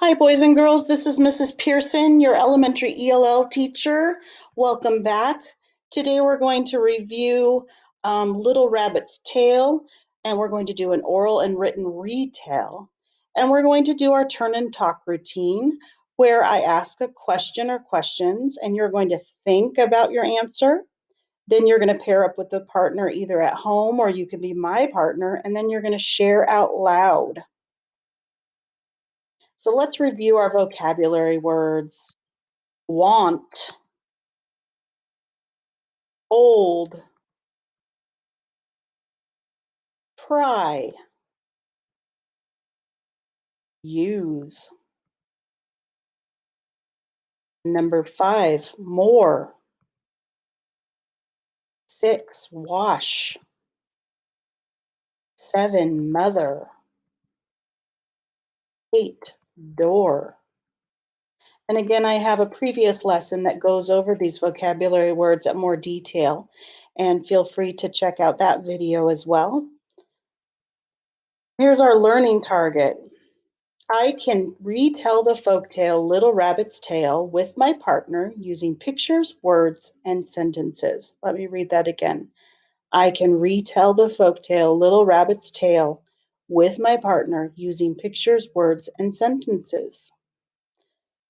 Hi, boys and girls. This is Mrs. Pearson, your elementary ELL teacher. Welcome back. Today we're going to review Little Rabbit's Tale, and we're going to do an oral and written retell. And we're going to do our turn and talk routine where I ask a question or questions, and you're going to think about your answer. Then you're going to pair up with a partner either at home or you can be my partner, and then you're going to share out loud. So let's review our vocabulary words. Want, old, pry, use. Number 5, more. 6, wash. 7, mother. 8, door. And again, I have a previous lesson that goes over these vocabulary words at more detail, and feel free to check out that video as well. Here's our learning target. I can retell the folktale Little Rabbit's Tale with my partner using pictures, words, and sentences. Let me read that again. I can retell the folktale Little Rabbit's Tale with my partner using pictures, words, and sentences.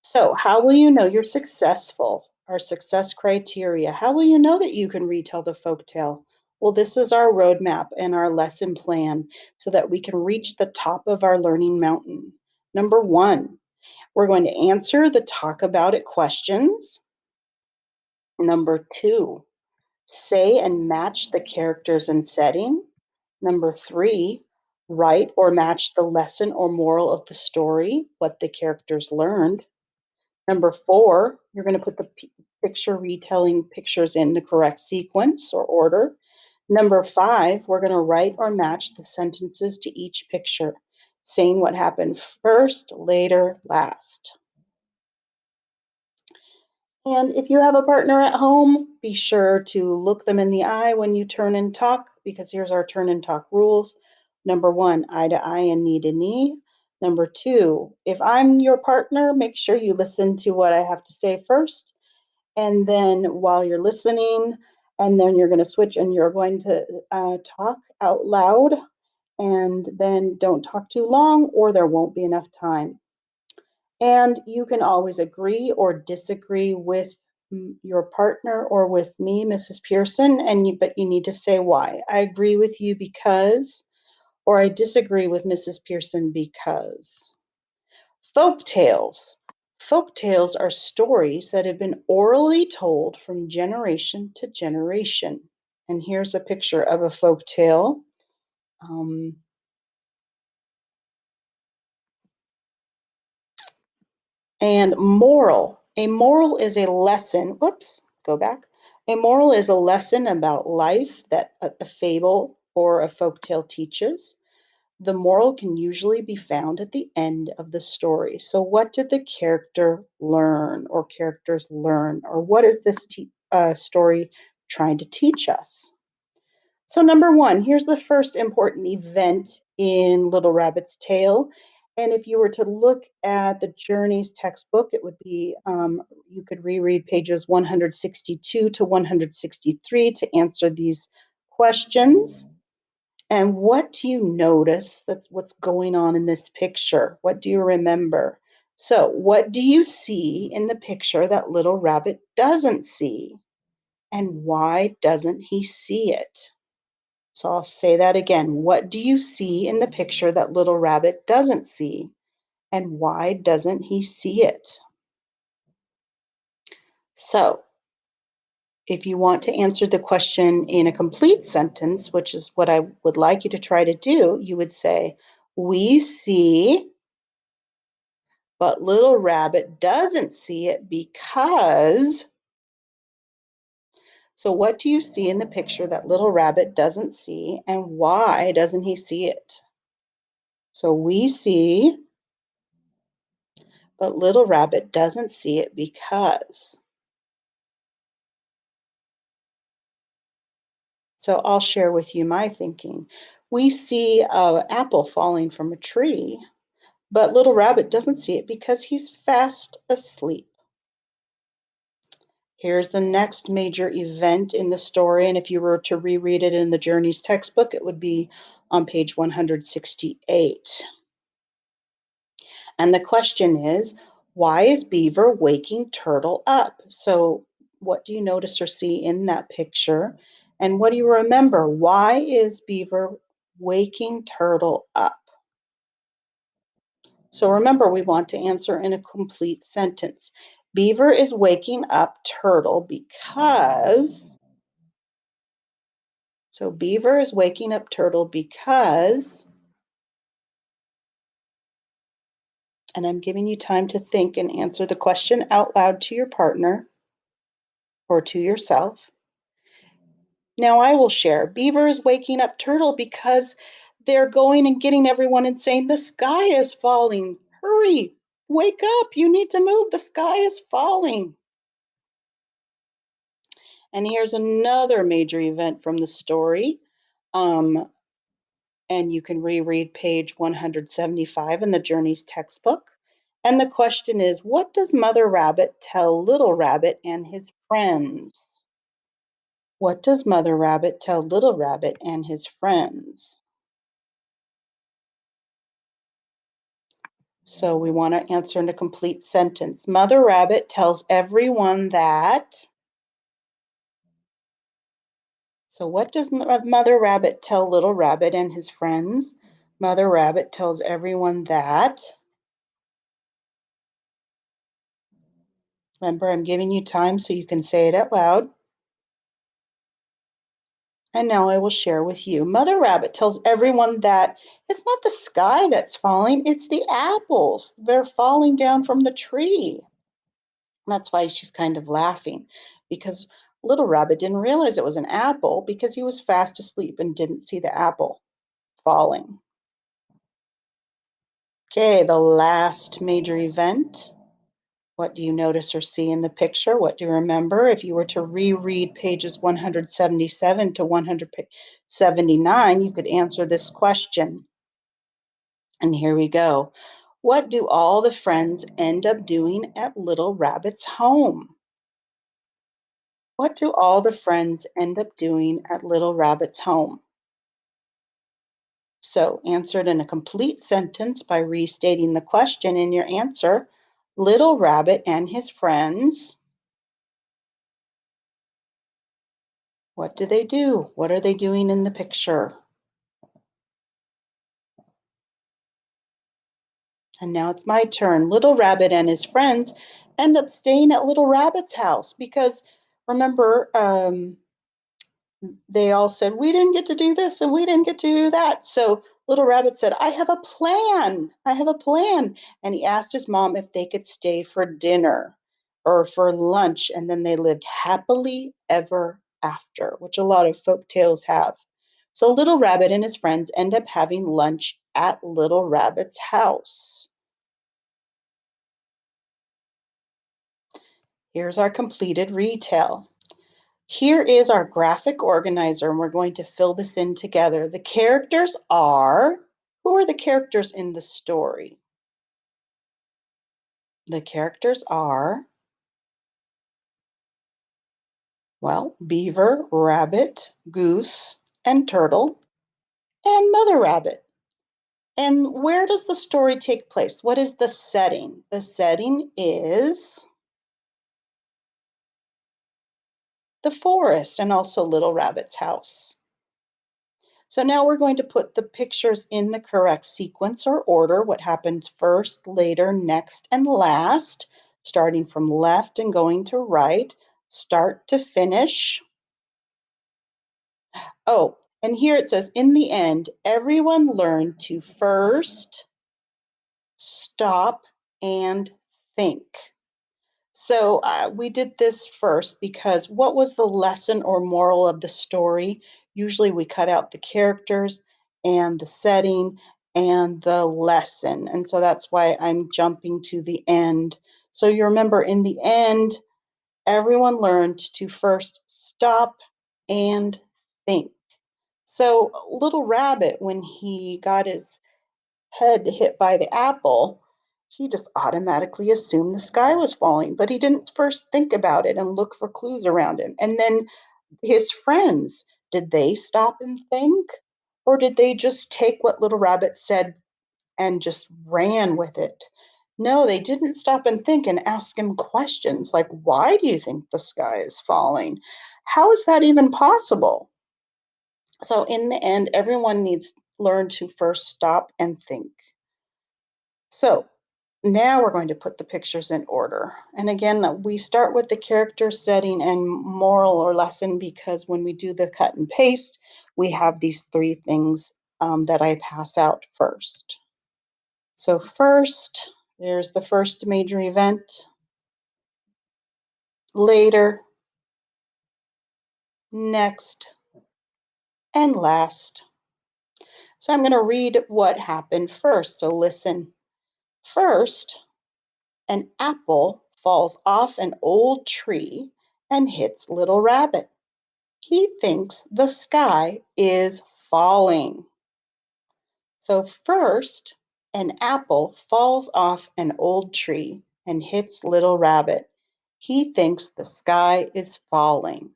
So, how will you know you're successful? Our success criteria. How will you know that you can retell the folktale? Well, this is our roadmap and our lesson plan so that we can reach the top of our learning mountain. Number 1, we're going to answer the talk about it questions. Number 2, say and match the characters and setting. Number 3, write or match the lesson or moral of the story, what the characters learned. Number 4, you're going to put the picture retelling pictures in the correct sequence or order. Number 5, we're going to write or match the sentences to each picture, saying what happened first, later, last. And if you have a partner at home, be sure to look them in the eye when you turn and talk, because here's our turn and talk rules. Number 1, eye to eye and knee to knee. Number 2, if I'm your partner, make sure you listen to what I have to say first. And then while you're listening, and then you're going to switch and you're going to talk out loud. And then don't talk too long or there won't be enough time. And you can always agree or disagree with your partner or with me, Mrs. Pearson, but you need to say why. I agree with you because, or I disagree with Mrs. Pearson because. Folk tales. Folk tales are stories that have been orally told from generation to generation. And here's a picture of a folk tale. And moral. A moral is a lesson. Whoops, go back. A moral is a lesson about life that a fable or a folktale teaches. The moral can usually be found at the end of the story. So, what did the character learn or characters learn? Or what is this story trying to teach us? So, number 1, here's the first important event in Little Rabbit's Tale. And if you were to look at the Journeys textbook, it would be, you could reread pages 162 to 163 to answer these questions. And what do you notice that's what's going on in this picture? What do you remember? So, what do you see in the picture that Little Rabbit doesn't see? And why doesn't he see it? So I'll say that again. What do you see in the picture that Little Rabbit doesn't see? And why doesn't he see it? So, if you want to answer the question in a complete sentence, which is what I would like you to try to do, you would say, we see, but Little Rabbit doesn't see it because. So, what do you see in the picture that Little Rabbit doesn't see, and why doesn't he see it? So, we see, but Little Rabbit doesn't see it because. So I'll share with you my thinking. We see an apple falling from a tree, But Little Rabbit doesn't see it because he's fast asleep. Here's the next major event in the story, and if you were to reread it in the Journeys textbook, it would be on page 168. And the question is, why is Beaver waking Turtle up? So, what do you notice or see in that picture? And what do you remember? Why is Beaver waking Turtle up? So, remember, we want to answer in a complete sentence. Beaver is waking up Turtle because. So, Beaver is waking up Turtle because. And I'm giving you time to think and answer the question out loud to your partner or to yourself. Now I will share. Beaver is waking up Turtle because they're going and getting everyone and saying, the sky is falling. Hurry, wake up. You need to move. The sky is falling. And here's another major event from the story. Um, and you can reread page 175 in the Journeys textbook. And the question is, what does Mother Rabbit tell Little Rabbit and his friends? What does Mother Rabbit tell Little Rabbit and his friends? So we want to answer in a complete sentence. Mother Rabbit tells everyone that. So what does Mother Rabbit tell Little Rabbit and his friends? Mother Rabbit tells everyone that. Remember, I'm giving you time so you can say it out loud. And now I will share with you. Mother Rabbit tells everyone that it's not the sky that's falling, it's the apples. They're falling down from the tree. That's why she's kind of laughing, because Little Rabbit didn't realize it was an apple because he was fast asleep and didn't see the apple falling. Okay, the last major event. What do you notice or see in the picture? What do you remember? If you were to reread pages 177 to 179, you could answer this question. And here we go. What do all the friends end up doing at Little Rabbit's home? What do all the friends end up doing at Little Rabbit's home? So answer it in a complete sentence by restating the question in your answer. Little Rabbit and his friends. What do they do? What are they doing in the picture? And now it's my turn. Little Rabbit and his friends end up staying at Little Rabbit's house because remember, they all said, we didn't get to do this and we didn't get to do that. So Little Rabbit said, I have a plan. I have a plan. And he asked his mom if they could stay for dinner or for lunch. And then they lived happily ever after, which a lot of folk tales have. So Little Rabbit and his friends end up having lunch at Little Rabbit's house. Here's our completed retell. Here is our graphic organizer, and we're going to fill this in together. The characters are, who are the characters in the story? The characters are, well, Beaver, Rabbit, Goose, and Turtle, and Mother Rabbit. And where does the story take place? What is the setting? The setting is the forest and also Little Rabbit's house. So now we're going to put the pictures in the correct sequence or order, what happened first, later, next, and last, starting from left and going to right, start to finish. Oh, and here it says, in the end, everyone learned to first stop and think. So we did this first because what was the lesson or moral of the story? Usually we cut out the characters and the setting and the lesson. And so that's why I'm jumping to the end. So you remember in the end, everyone learned to first stop and think. So Little Rabbit, when he got his head hit by the apple, he just automatically assumed the sky was falling, but he didn't first think about it and look for clues around him. And then his friends, did they stop and think? Or did they just take what Little Rabbit said and just ran with it? No, they didn't stop and think and ask him questions like, why do you think the sky is falling? How is that even possible? So, in the end, everyone needs to learn to first stop and think. So, now we're going to put the pictures in order. And again, we start with the character setting and moral or lesson because when we do the cut and paste, we have these three things that I pass out first. So, first, there's the first major event, later, next, and last. So, I'm going to read what happened first. So, listen. First, an apple falls off an old tree and hits Little Rabbit. He thinks the sky is falling. So, first, an apple falls off an old tree and hits Little Rabbit. He thinks the sky is falling.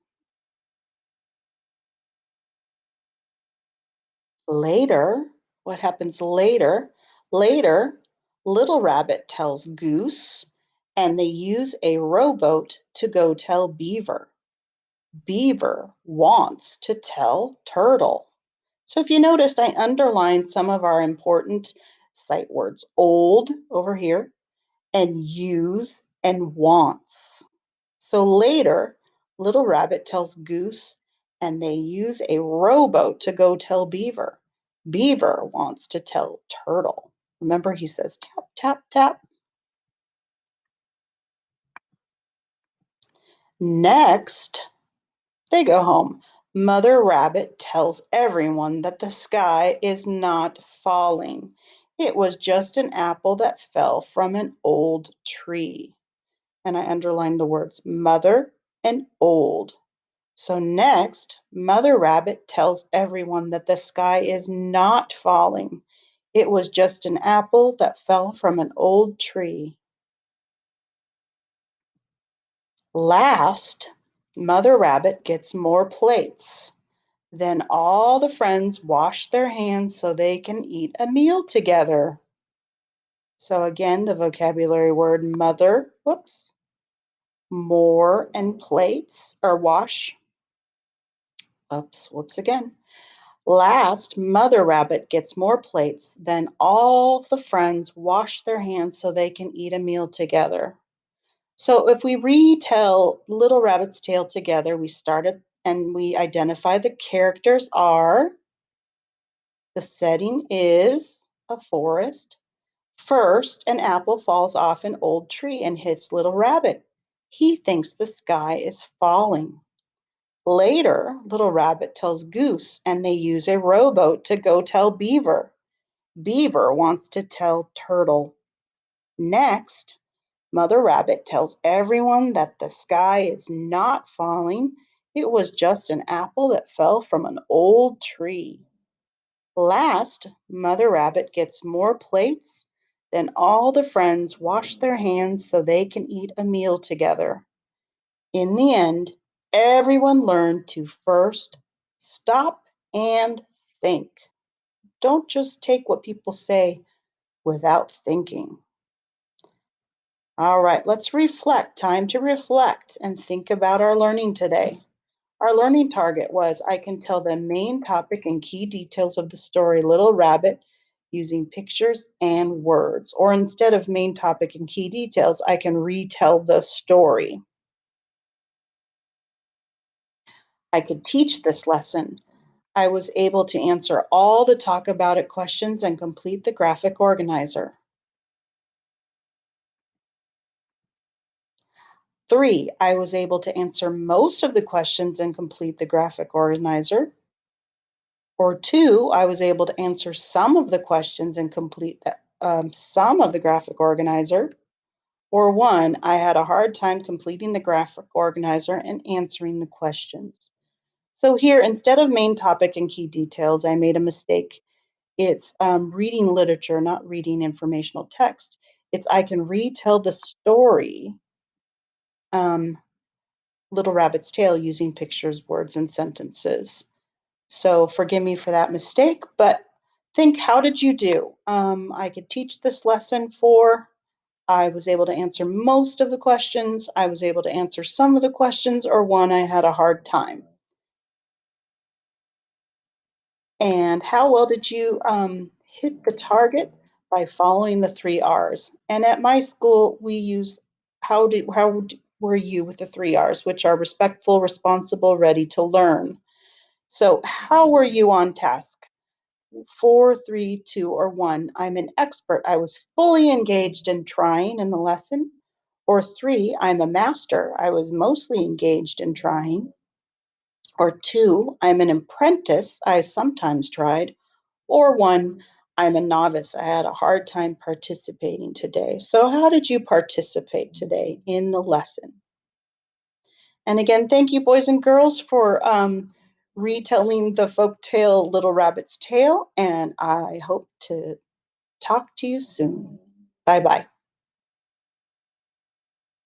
Later, what happens later? Later, Little Rabbit tells Goose, and they use a rowboat to go tell Beaver. Beaver wants to tell Turtle. So if you noticed, I underlined some of our important sight words. Old over here, and use and wants. So later, Little Rabbit tells Goose, and they use a rowboat to go tell Beaver. Beaver wants to tell Turtle. Remember, he says tap, tap, tap. Next, they go home. Mother Rabbit tells everyone that the sky is not falling. It was just an apple that fell from an old tree. And I underlined the words mother and old. So next, Mother Rabbit tells everyone that the sky is not falling. It was just an apple that fell from an old tree. Last, Mother Rabbit gets more plates. Then all the friends wash their hands so they can eat a meal together. So again, the vocabulary word mother, whoops, more and plates or wash. Oops, whoops again. Last, Mother Rabbit gets more plates. Then all the friends wash their hands so they can eat a meal together. So if we retell Little Rabbit's tale together, we started and we identify the characters are, the setting is a forest. First, an apple falls off an old tree and hits Little Rabbit. He thinks the sky is falling. Later, Little Rabbit tells Goose, and they use a rowboat to go tell Beaver. Beaver wants to tell Turtle. Next, Mother Rabbit tells everyone that the sky is not falling. It was just an apple that fell from an old tree. Last, Mother Rabbit gets more plates. Then all the friends wash their hands so they can eat a meal together. In the end, everyone learned to first stop and think. Don't just take what people say without thinking. All right, let's reflect. Time to reflect and think about our learning today. Our learning target was I can tell the main topic and key details of the story Little Rabbit using pictures and words. Or instead of main topic and key details, I can retell the story. I could teach this lesson. I was able to answer all the talk about it questions and complete the graphic organizer. 3, I was able to answer most of the questions and complete the graphic organizer. Or 2, I was able to answer some of the questions and complete some of the graphic organizer. Or 1, I had a hard time completing the graphic organizer and answering the questions. So here, instead of main topic and key details, I made a mistake. It's reading literature, not reading informational text. It's I can retell the story, um, Little Rabbit's Tale, using pictures, words, and sentences. So forgive me for that mistake, but think, how did you do? I could teach this lesson for. I was able to answer most of the questions. I was able to answer some of the questions, or one I had a hard time. And how well did you hit the target? By following the three R's. And at my school, we use were you with the three R's, which are respectful, responsible, ready to learn. So how were you on task? 4, 3, 2, or 1. I'm an expert. I was fully engaged in trying in the lesson. Or 3, I'm a master. I was mostly engaged in trying. Or 2, I'm an apprentice. I sometimes tried. Or 1, I'm a novice. I had a hard time participating today. So, how did you participate today in the lesson? And again, thank you, boys and girls, for retelling the folk tale Little Rabbit's Tale. And I hope to talk to you soon. Bye bye.